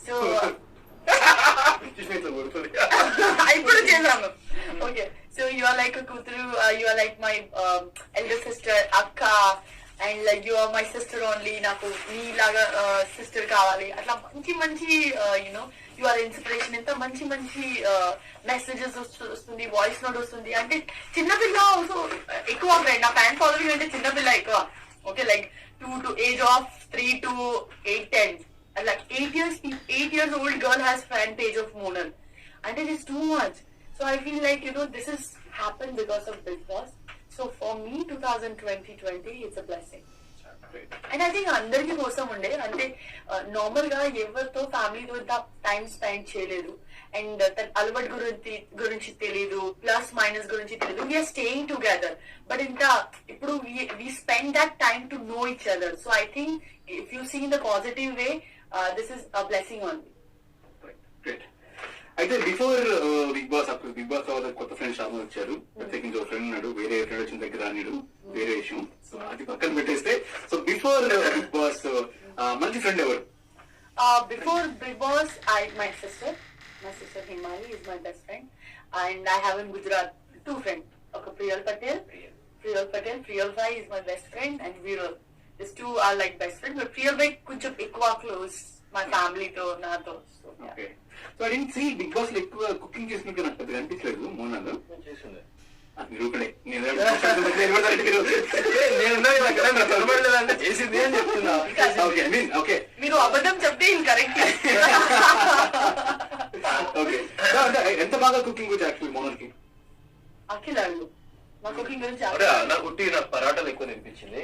So ఇప్పుడు చేశాను. Okay, so you are like కూతురు, you are like my elder sister, అక్క, and like you are my sister only. నాకు నీలాగా sister కావాలి. అట్లా మంచి మంచి యునో యు ఆర్ ఇన్స్పిరేషన్. ఎంత మంచి మంచి మెసేజెస్ వస్తుంది, వాయిస్ నోట్ వస్తుంది. అంటే చిన్నపిల్ల ఆల్సో ఎక్కువ ఫ్రెండ్. నా ఫ్యాన్ ఫాలోయింగ్ అంటే చిన్నపిల్ల ఎక్కువ. Okay, like 2 to age of 3 to 8, 10. Like 8 years old girl has fan page of Monal, and it is too much. So I feel like, you know, this has happened because of Bigg Boss. So for me, 2020, it's a blessing. And I think అందరికి కోసం ఉండే. అంటే normal గా ఎవరితో ఫ్యామిలీతో ఇంత time spend చేయలేదు, and అలవాటు గురించి తెలియదు, ప్లస్ మైనస్ గురించి తెలియదు. వీఆర్ స్టేయింగ్ టుగెదర్, బట్ ఇంకా ఇప్పుడు we spend that time to know each other. So I think if you see in the positive way, this is a blessing only. అయితే before Bigg Boss, అప్పుడు Bigg Boss తర్వాత కొత్త friends చాలా వచ్చారు. ప్రత్యేకించి ఒక ఫ్రెండ్ ఉన్నాడు, వేరే ఫ్రెండ్ వచ్చిన దగ్గర రానిడు, వేరే విషయం. సో అది పక్కన పెట్టేస్తే, సో బిఫోర్ బిగ్ బాస్ మంచి ఫ్రెండ్ ఎవరు? Before Bigg Boss, my sister Himali is my best friend, and I have in Gujarat 2 friends. Okay, Priyal Patel, Priyal Bhai is my best friend, and Viral. These 2 are like best friends, but Priyal Bhai కొంచెం ఎక్కువ close మా ఫ్యామిలీతో, నాతో. Okay, so I didn't see Bigg Boss లో ఎక్కువ cooking చేసినట్టు నాకు పెద్దగా అనిపించలేదు. మోనాలు చేసింది మీరు ఒకడే, చేసింది అని చెప్తున్నా. మీరు అబద్ధం చెప్తే కరెక్ట్. ఓకే, ఎంత బాగా కుకింగ్ వచ్చి యాక్చువల్లీ మోనల్కి? అఖిల్ అడుగు మా కుకింగ్ గురించి. నాకు పరాటాలు ఎక్కువ తినిపించింది.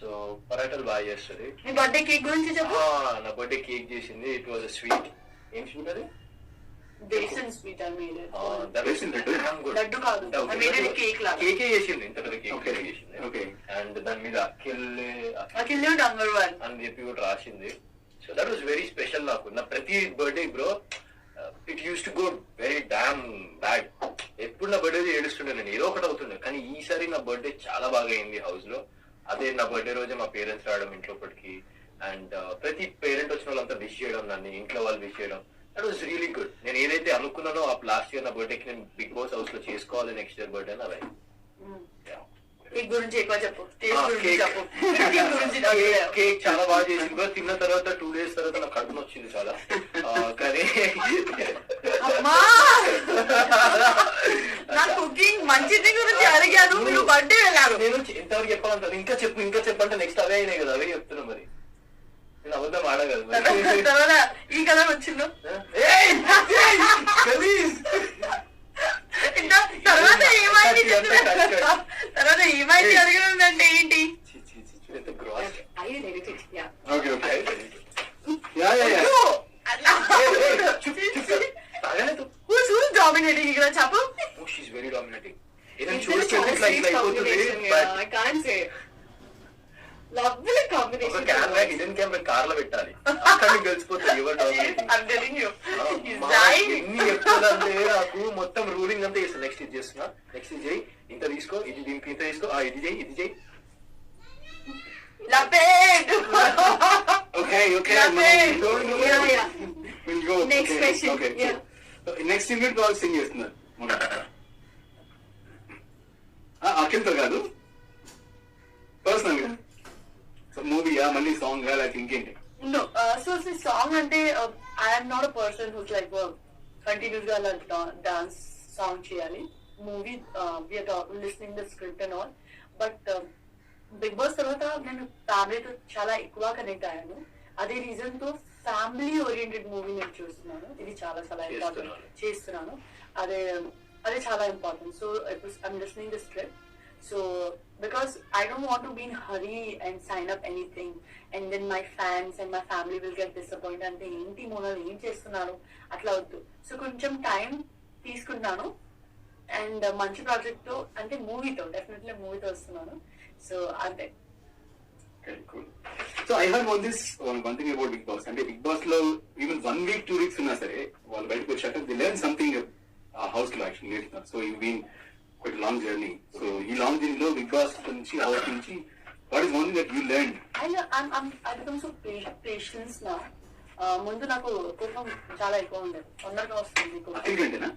సో పరాటాలు బాగా చేస్తుంది. మీ బర్త్డే కేక్ గురించి చెప్పు. నా బర్త్డే కేక్ చేసింది. It was sweet. ఏం స్వీట్ అది? బేసన్ స్వీట్. లడ్డు కాదు, కేక్ లాగా కేకే చేసింది. ఇంత పెద్ద కేక్ చేసింది. అండ్ దాని మీద అఖిల్ నంబర్ 1 అని చెప్పి కూడా రాసింది. So that was very special నాకు. నా ప్రతి birthday bro it use to go very dam bad. ఎప్పుడు నా బర్త్డే ఏడుస్తుండే, నేను ఏదో ఒకటి అవుతుండే. కానీ ఈసారి నా బర్త్డే చాలా బాగా అయింది హౌస్ లో. అదే నా బర్త్డే రోజే మా పేరెంట్స్ రావడం ఇంట్లోపటికి, అండ్ ప్రతి పేరెంట్ వచ్చిన వాళ్ళంతా విష్ చేయడం, నన్ను ఇంట్లో వాళ్ళు విష్ చేయడం. That was really good. నేను ఏదైతే అనుకున్నానో ఆ లాస్ట్ ఇయర్ నా బర్త్డేకి నేను బిగ్ బాస్ హౌస్ లో చేసుకోవాలి, నెక్స్ట్ ఇయర్ బర్త్డే అలా. కేక్ గురించి ఎక్కువ చెప్పు. కేక్ చాలా బాగా చేసింది. తిన్న తర్వాత 2 days తర్వాత నాకు కడుపున వచ్చింది చాలా. కానీ కుకింగ్ మంచిది గురించి అడిగాను, మీరు బర్త్డే వెళ్ళారు. నేను ఎంతవరకు చెప్పాలంటారు? ఇంకా చెప్పంటే నెక్స్ట్ అవే అయినాయి కదా, అవే చెప్తున్నా. మరి నేను అబద్ధం ఆడగలను. ఈ కలర్ వచ్చిందో తర్వాత ఏమైంది అడగడంటే ఏంటి? డామినేటింగ్ ఇక్కడ చెప్పు. Very dominating. Lovely combination. Hidden camera car లో పెట్టాలి, అక్కడ తెలిసిపోతుంది ఎవరు డామినేటింగ్. నాకు మొత్తం రూలింగ్ అంతా చేస్తాను. నెక్స్ట్ ఇది చేస్తున్నా, నెక్స్ట్ ఇది చేయి, ఇంత తీసుకో, ఇది దీనికి ఇంత తీసుకో, ఇది చేయి, ఇది చేయి. నెక్స్ట్ యూనిట్ వాళ్ళు సింగ్ చేస్తున్నారు అఖిల్తో కాదు, పర్సనల్ గా. మూవీయా, మళ్ళీ సాంగ్, లేకపోతే ఇంకేంటి? సో సాంగ్ అంటే I'm not a person who's like continuous గా డాన్స్ సాంగ్ చేయాలి. Movie we're listening the script and all. But Bigg Boss తర్వాత నేను ఫ్యామిలీతో చాలా ఎక్కువ కనెక్ట్ అయ్యాను. అదే రీజన్ తో ఫ్యామిలీ ఓరియంటెడ్ మూవీ నేను చూస్తున్నాను. ఇది చాలా ఇంపార్టెంట్ చేస్తున్నాను. అదే చాలా important. So I'm listening the script. So because I don't want to be in hurry and sign up anything, and then my fans and my family will get disappointed అంటే ఏంటి మోనాల్ ఏం చేస్తున్నారు అట్లా వద్దు. సో కొంచెం టైం తీసుకుంటున్నాను, and మంచి project తో, అంటే మూవీతో, డెఫినెట్లీ మూవీతో వస్తున్నాను. సో అంతే. So I have one thing about Bigg Boss. అంటే బిగ్ బాస్ లో ఈవెన్ 1 week 2 weeks ఉన్నా సరే వాళ్ళు బయటకు వచ్చాక ది లెర్న్ సంథింగ్ హౌస్ లో యాక్చువల్లీ నేర్చుకున్నారు. So you been quite a long journey. So ఈ long journey లో బిగ్ బాస్ నుంచి హౌస్ నుంచి what is one thing that you learned? I become so patient now. ముందు నాకు కోపం చాలా ఎక్కువ ఉండేది, తొందరగా వస్తుంది కోపం. అఖిల్ కంటేనా?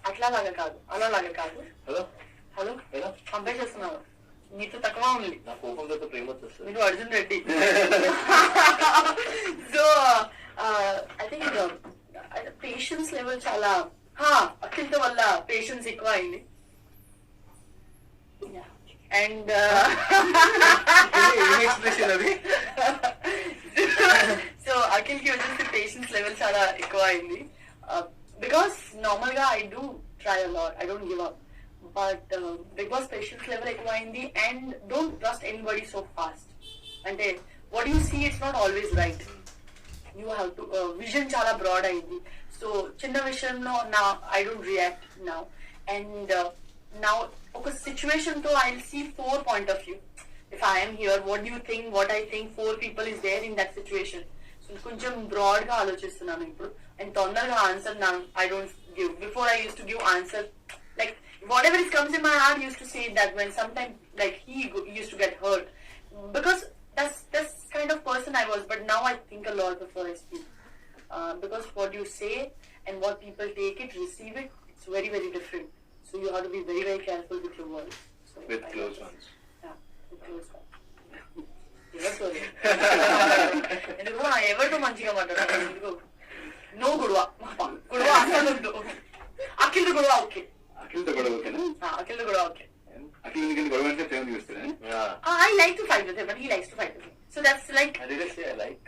అట్లా లాగా కాదు, అలా లాగా కాదు. హలో హలో ఎలా కంపేర్ చేస్తున్నావు, నీతో తక్కువ ఉంది. నా కోపంతో ప్రేమ వచ్చేస్తుంది. మీరు Arjun Reddy. So I think patience level చాలా అఖిల్తో వల్ల పేషెన్స్ ఎక్కువ అయింది. అండ్ ఎక్స్ప్రెషన్ అది. సో అఖిల్ కి వచ్చేసి పేషెన్స్ లెవెల్ చాలా ఎక్కువ అయింది. బికాస్ నార్మల్ గా I do try a lot, I don't give up. But Bigg Boss patience level ఎక్కువ అయింది. And don't trust anybody so fast. అంటే what you see it's not always right. You have to vision చాలా broad అయింది. So చిన్న విషయంలో నా I don't react now. And now ఒక situation తో I see 4 point of view. If I am here, what do you think, what I think, 4 people is there in that situation. So కొంచెం broad గా ఆలోచిస్తున్నాను ఇప్పుడు. And తొందరగా answer నా I don't give. Before I use to give answer like whatever it comes in my heart, used to say that when sometimes like he used to get hurt because that's kind of person I was. But now I think a lot before I speak, because what you say and what people take it, receive it, it's very very different. So you have to be very very careful with your words. So With close ones. Yeah, with close ones. ఎందుకు ఎవరితో మంచిగా మాట్లాడాలి, ఎందుకు no గొడవ, గొడవ అసలు అఖిల్ గొడవ okay, అఖిల్తో గొడవ ఓకేనా? అఖిల్ గొడవ ఓకే. అఖిల్ ఎందుకంటే గొడవ అంటే ప్రేమ చూస్తారా? I like to fight with him, but he likes to fight with me. So that's like I didn't say I like.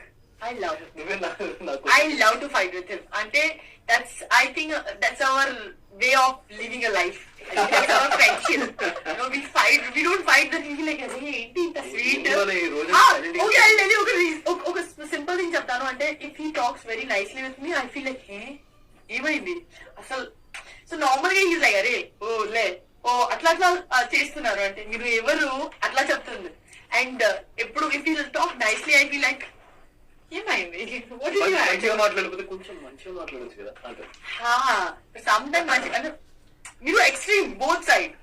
I love it. నువ్వే నాకు I love to fight with him. Ante I think that's our way of living a life. I think that's our friendship. We fight. We don't fight that we feel like, hey, inta sweet. Okay, I'll tell you okay simple thing చెప్తాను. అంటే if he talks very nicely with me, I feel like, hey, ఏమైంది అసలు. So normal గా is like అరే ఓ లే ఓ అట్లా అట్లా చేస్తున్నారు అంటే మీరు ఎవరు అట్లా చెప్తుంది. అండ్ ఎప్పుడు if you talk nicely I feel like ఏమైంది మంచిగా మాట్లాడకపోతే కొంచెం మంచిగా మాట్లాడచ్చు కదా అంటే సమ్ టైమ్ మంచి అంటే మీరు extreme both side.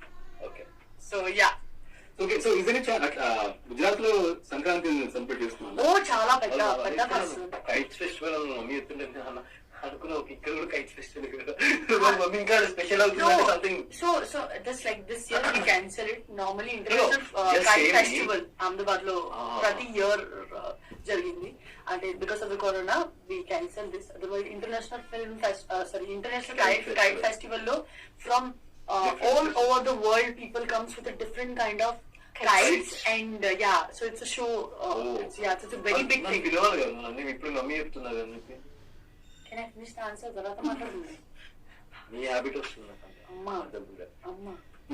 Okay so yeah okay. So ఇదే గుజరాత్ లో సంక్రాంతి సెలబ్రేట్ చేస్తున్నాను. ఓ చాలా పెద్ద పెద్ద ఫెస్టివల్. కైట్స్ ఫెస్టివల్ మమ్మీ చెప్తుంటే అనుకున్నా ఇక్కడ కూడా కైట్స్ ఫెస్టివల్ కదా మమ్మీ ఇంకా స్పెషల్ అవుతుంది something. So just like this year we cancel it. Normally international kite festival Ahmedabad లో ప్రతి ఇయర్ జరిగింది. అంటే because of the corona we cancel this. Otherwise international kite festival లో from all over the world people comes with a different kind of kites and yeah, so it's a show. It's a very big thing. పిలవాలి కదా నేను ఇప్పుడు mummy చెప్తున్నారు అని చెప్పి. Can I finish the answer? తర్వాత మాట్లాడుతుంది. నీ హ్యాబిట్ వస్తుంది అమ్మా.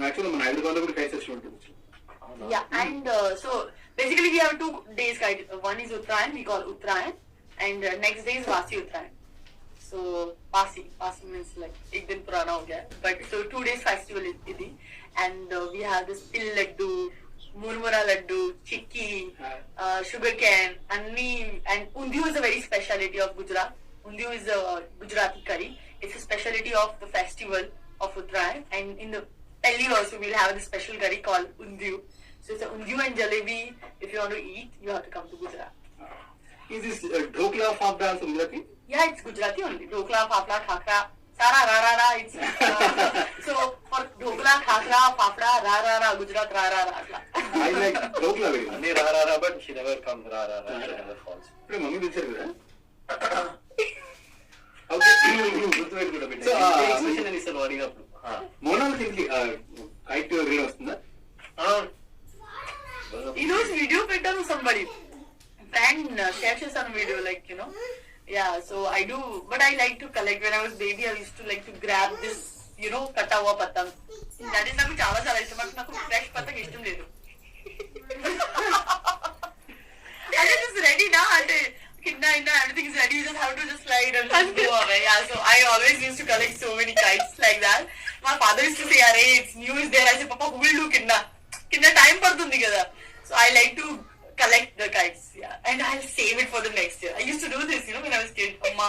యాక్చువల్లీ మన హైదరాబాద్ లో కూడా కైట్ ఫెస్టివల్ ఉంటుంది. Yeah, and so basically we have 2 days kite. One is Uttarayan, we call Uttarayan, and next day is Vasi Uttarayan. So Vasi means like ek din purana ho gaya, but so 2 days festival is idi, and we have this til laddu, murmura laddu, chikki, sugar cane, and undiyu is a very speciality of Gujarat. Undiyu is a Gujarati curry. It's a speciality of the festival of Uttarayan, and in the Delhi also we'll have a special curry called undiyu. So it's a undiyu and jalebi. If you want to eat, you have to come to Gujarat. Is this dhokla fafda also Gujarati? Yeah, it's Gujarati only. Dhokla, fafda, khakra, sara ra ra ra. It's so for dhokla, khakra, fafda, ra ra ra, Gujarat ra ra ra. I like dhokla very much. అన్ని రారా but she never come రారా never falls. ఇప్పుడు mummy పిలిచారు కదా. గుర్తుపెట్టుకుంటా బిడ్డ. Expression అని ఇస్తాను అడిగినప్పుడు. మోనాల్ సింగ్ కైట్ రీడ్ వస్తుందా? ఈ రోజు వీడియో పెట్టాను somebody friend share చేశాను video like you know yeah, so I do, but I like to collect. When I was baby I used to like to grab this you know కట్టా హువా పతంగ్. that is నాకు చాలా చాలా ఇష్టం. But నాకు fresh పతంగ్ ఇష్టం లేదు. అంటే just ready na అంటే కింద everything is ready, you just have to just slide and just go away. Yeah, so I always used to collect so many kites like that. My father used to say arey it's new is there. I said papa who will do కింద time పడుతుంది కదా. So I like to collect the kites, yeah, and I'll save it for the next year. I used to do this, you know, when I was kid. Amma,